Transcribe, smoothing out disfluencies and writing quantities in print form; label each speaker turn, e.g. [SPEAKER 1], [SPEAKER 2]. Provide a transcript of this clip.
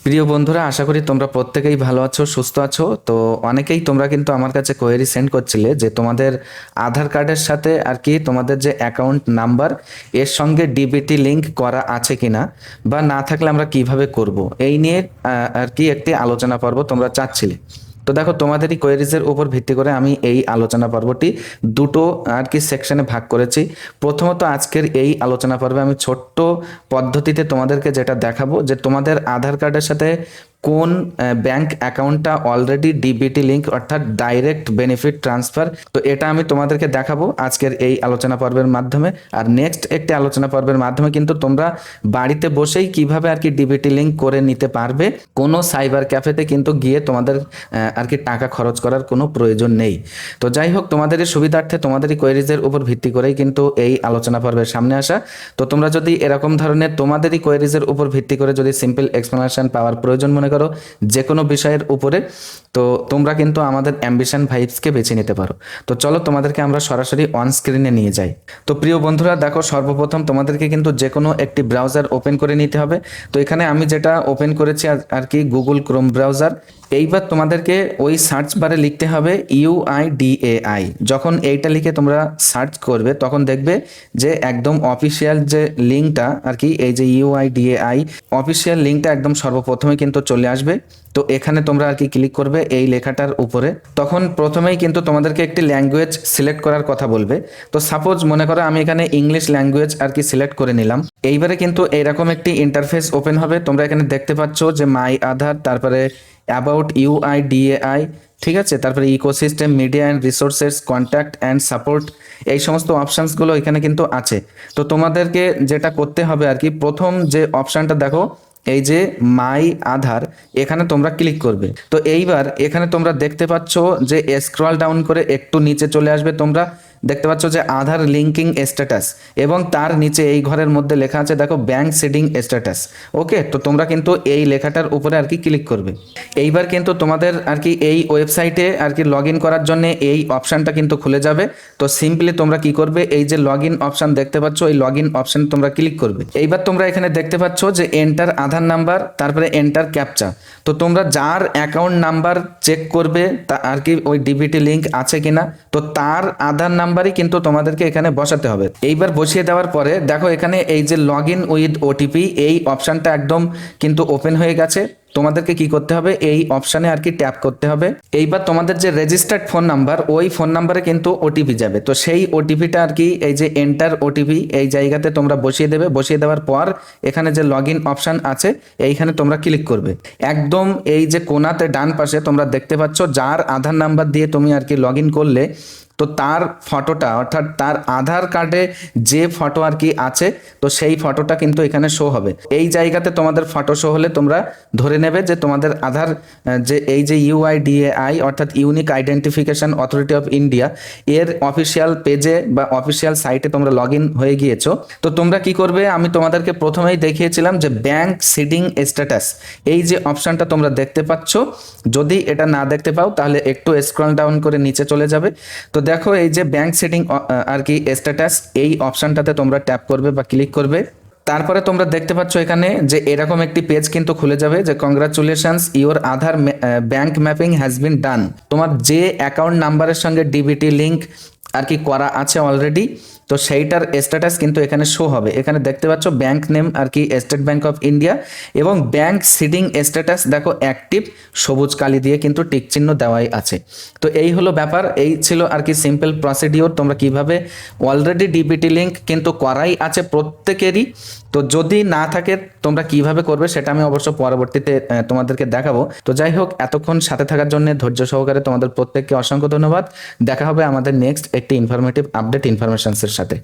[SPEAKER 1] প্রিয় বন্ধুরা, আশা করি তোমরা প্রত্যেকেই ভালো আছো, সুস্থ আছো। তো অনেকেই তোমরা কিন্তু আমার কাছে কোয়েরি সেন্ড করছিলে যে তোমাদের আধার কার্ডের সাথে আর কি তোমাদের যে অ্যাকাউন্ট নাম্বার এর সঙ্গে ডিবিটি লিংক করা আছে কিনা, বা না থাকলে আমরা কিভাবে করব এই নিয়ে আর কি একটি আলোচনা পর্ব তোমরা চাচ্ছিলে। তো দেখো, তোমাদেরই কোয়েরিজের উপর ভিত্তি করে আমি এই আলোচনা পর্বটি দুটো আর কি সেকশনে ভাগ করেছি। প্রথমত আজকের এই আলোচনা পর্বে আমি ছোট্ট পদ্ধতিতে তোমাদেরকে যেটা দেখাবো যে তোমাদের আধার কার্ডের সাথে কোন ব্যাংক অ্যাকাউন্টটা অলরেডি ডিবিটি লিংক অর্থাৎ ডাইরেক্ট বেনিফিট ট্রান্সফার, তো এটা আমি তোমাদেরকে দেখাবো আজকের এই আলোচনা পর্বের মাধ্যমে। আর নেক্সট একটি আলোচনা পর্বের মাধ্যমে কিন্তু তোমরা বাড়িতে বসেই কিভাবে আর কি ডিবিটি লিংক করে নিতে পারবে, কোনো সাইবার ক্যাফেতে কিন্তু গিয়ে তোমাদের আর কি টাকা খরচ করার কোনো প্রয়োজন নেই। তো যাই হোক, তোমাদেরই সুবিধার্থে তোমাদেরই কোয়েরিজের উপর ভিত্তি করেই কিন্তু এই আলোচনা পর্বের সামনে আসা। তো তোমরা যদি এরকম ধরনের তোমাদেরই কোয়েরিজের উপর ভিত্তি করে যদি সিম্পল এক্সপ্লেনেশন পাওয়ার প্রয়োজন মনে করো যে কোনো বিষয়ের উপরে, তো তোমরা কিন্তু আমাদের অ্যাম্বিশন ভাইবসকে বেছে নিতে পারো। তো চলো তোমাদেরকে আমরা সরাসরি অন স্ক্রিনে নিয়ে যাই। তো প্রিয় বন্ধুরা দেখো, সর্বপ্রথম তোমাদেরকে কিন্তু যে কোনো একটি ব্রাউজার ওপেন করে নিতে হবে। তো এখানে আমি যেটা ওপেন করেছি আর কি গুগল ক্রোম ব্রাউজার। এইবার তোমাদেরকে ওই সার্চ বারে লিখতে হবে UIDAI। যখন এইটা লিখে তোমরা সার্চ করবে তখন দেখবে যে একদম অফিসিয়াল যে লিঙ্কটা আর কি, এই যে UIDAI অফিসিয়াল লিঙ্কটা একদম সর্বপ্রথমে কিন্তু চলে আসবে। তো এখানে তোমরা আর কি ক্লিক করবে এই লেখাটার উপরে। তখন প্রথমেই কিন্তু তোমাদেরকে একটি ল্যাঙ্গুয়েজ সিলেক্ট করার কথা বলবে। তো সাপোজ মনে করো আমি এখানে ইংলিশ ল্যাঙ্গুয়েজ আর কি সিলেক্ট করে নিলাম। এইবারে কিন্তু এইরকম একটি ইন্টারফেস ওপেন হবে। তোমরা এখানে দেখতে পাচ্ছ যে মাই আধার, তারপরে অ্যাবাউট UIDAI, ঠিক আছে, তারপরে ecosystem, media and resources, contact and support, এই সমস্ত অপশানসগুলো এখানে কিন্তু আছে। তো তোমাদেরকে যেটা করতে হবে আর কি, প্রথম যে অপশানটা দেখো এই যে মাই আধার, এখানে তোমরা ক্লিক করবে। তো এইবার এখানে তোমরা দেখতে পাচ্ছ যে স্ক্রল ডাউন করে একটু নিচে চলে আসবে, তোমরা দেখতে পাচ্ছ যে আধার লিঙ্কিং স্ট্যাটাস, এবং তার নিচে এই ঘরের মধ্যে লেখা আছে দেখো ব্যাংক সিডিং স্ট্যাটাস। ওকে, তো তোমরা কিন্তু এই লেখাটার উপরে আর কি ক্লিক করবে। এইবার কিন্তু তোমাদের আর কি এই ওয়েবসাইটে আর কি লগ ইন করার জন্য এই অপশানটা কিন্তু খুলে যাবে। তো সিম্পলি তোমরা কি করবে, এই যে লগ ইন অপশান দেখতে পাচ্ছ, এই লগ ইন অপশান তোমরা ক্লিক করবে। এইবার তোমরা এখানে দেখতে পাচ্ছ যে এন্টার আধার নাম্বার, তারপরে এন্টার ক্যাপচা। তো তোমরা যার অ্যাকাউন্ট নাম্বার চেক করবে তা আর কি ওই ডিবিটি লিঙ্ক আছে কিনা, তো তার আধার নাম্বারই কিন্তু তোমাদেরকে এখানে বসাতে হবে। এইবার বসিয়ে দেওয়ার পরে দেখো এখানে এই যে লগ ইন উইথ ওটিপি, এই অপশানটা একদম কিন্তু ওপেন হয়ে গেছে। তোমাদেরকে কি করতে হবে, এই অপশানে আর কি ট্যাপ করতে হবে। এইবার তোমাদের যে রেজিস্টার্ড ফোন নাম্বার, ওই ফোন নাম্বারে কিন্তু ওটিপি যাবে। তো সেই ওটিপিটা আর কি এই যে এন্টার ওটিপি, এই জায়গাতে তোমরা বসিয়ে দেবে। বসিয়ে দেওয়ার পর এখানে যে লগ ইন অপশান আছে এইখানে তোমরা ক্লিক করবে। একদম এই যে কোনাতে ডান পাশে তোমরা দেখতে পাচ্ছ যার আধার নাম্বার দিয়ে তুমি আর কি লগ ইন করলে, তো তার ফটোটা অর্থাৎ তার আধার কার্ডে যে ফটো আর কি আছে, তো সেই ফটোটা কিন্তু এখানে শো হবে। এই জায়গাতে তোমাদের ফটো শো হলে তোমরা ধরে নেবে যে তোমাদের আধার যে এই যে UIDAI অর্থাৎ unique identification authority of India এর অফিসিয়াল পেজে বা অফিসিয়াল সাইটে তোমরা লগ ইন হয়ে গিয়েছো। তো তোমরা কি করবে, আমি তোমাদেরকে প্রথমেই দেখিয়েছিলাম যে ব্যাংক সিডিং স্ট্যাটাস, এই যে অপশানটা তোমরা দেখতে পাচ্ছ, যদি এটা না দেখতে পাও তাহলে একটু স্ক্রল ডাউন করে নিচে চলে যাবে। তো দেখো এই যে ব্যাংক সেটিং আর কি স্ট্যাটাস, এই অপশানটাতে তোমরা ট্যাপ করবে বা ক্লিক করবে। তারপরে তোমরা দেখতে পাচ্ছ এখানে যে এরকম একটি পেজ কিন্তু খুলে যাবে যে congratulations your Aadhaar bank mapping has been done. তোমার যে অ্যাকাউন্ট নাম্বারের সঙ্গে ডিবিটি লিঙ্ক আর কি করা আছে অলরেডি, তো সেইটার স্ট্যাটাস কিন্তু এখানে শো হবে। এখানে দেখতে পাচ্ছ ব্যাংক নেম আর কি স্টেট ব্যাংক অফ ইন্ডিয়া, এবং ব্যাংক সিডিং স্ট্যাটাস দেখো অ্যাক্টিভ, সবুজ কালি দিয়ে কিন্তু টিক চিহ্ন দেওয়াই আছে। তো এই হলো ব্যাপার, এই ছিল আর কি সিম্পল প্রসিডিওর। তোমরা কিভাবে অলরেডি ডিবিটি লিঙ্ক কিন্তু করাই আছে প্রত্যেকেরই, তো যদি না থাকে তোমরা কিভাবে করবে সেটা আমি অবশ্য পরবর্তীতে তোমাদেরকে দেখাবো। তো যাই হোক, এতক্ষণ সাথে থাকার জন্য ধৈর্য সহকারে তোমাদের প্রত্যেককে অসংখ্য ধন্যবাদ। দেখা হবে আমাদের নেক্সট একটি ইনফরমেটিভ আপডেট ইনফরমেশনসের সাথে।